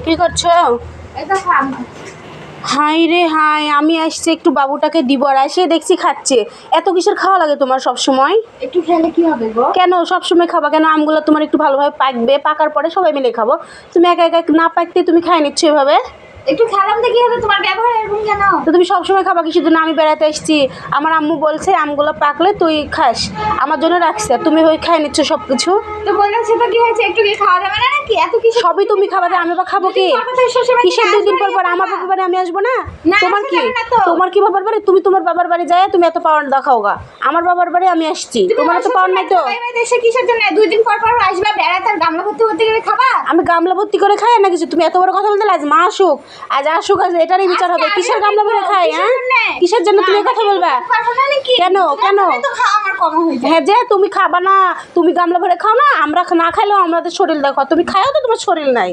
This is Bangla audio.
কি করছো? হাই রে হাই, আমি আসছি একটু বাবুটাকে দিব আর এসে দেখছি খাচ্ছে। এত কিসের খাওয়া লাগে তোমার সব সময়? একটু খেলে কি হবে গো? কেন সব সময় খাবা কেন? আমগুলো তোমার একটু ভালোভাবে পাকবে, পাকার পরে সবাই মিলে খাবো। তুমি একা একা না পাকতে তুমি খাই নিচ্ছ এভাবে। একটু খেলাম তো কি হবে, তোমার ব্যবহার এরকম কেন? তো তুমি সবসময় খাবা কি? শুধু না আমি বেড়াতে এসেছি, আমার আম্মু বলছে আমগুলো পাকলে তুই খাস, আমার জন্য রাখছে, তুমি ওই খাই নিচ্ছ সব কিছু। তো বলেছে তো কি হয়েছে, একটু কি খাওয়া যাবে না নাকি? এত কিছু সবই তুমি খাবা, আমি বা খাবো কি? কিসের 2 দিন পর পর আমার বাবার বাড়ি আমি আসবো না? তোমার কি তোমার কি বাবার বাড়ি? তুমি তোমার বাবার বাড়ি যায় তুমি এত পাওয়ার দেখাও গা। আমার বাবার বাড়ি আমি আসছি, তোমার এত পাওয়ার নাই তো। এসে কিসের জন্য 2 দিন পর পর আসবে বেড়াতে, আর গামলা ভর্তি ভর্তি করে খাবা? আমি গামলা ভর্তি করে খাই না কিছু। তুমি এত বড় কথা বলতে আজ মা আসুক, আজ আসুক, আজ এটারই বিচার হবে। কিসের গামলা ভরে খাই? হ্যাঁ, কিসের জন্য তুমি কথা বলবা? কেন কেন? আমার কম হয়ে যায়। হ্যাঁ, যে তুমি খাবা না, তুমি গামলা ভরে খাও না, আমরা না খাইলেও আমাদের শরীর দেখো, তুমি খাও তো তোমার শরীর নাই।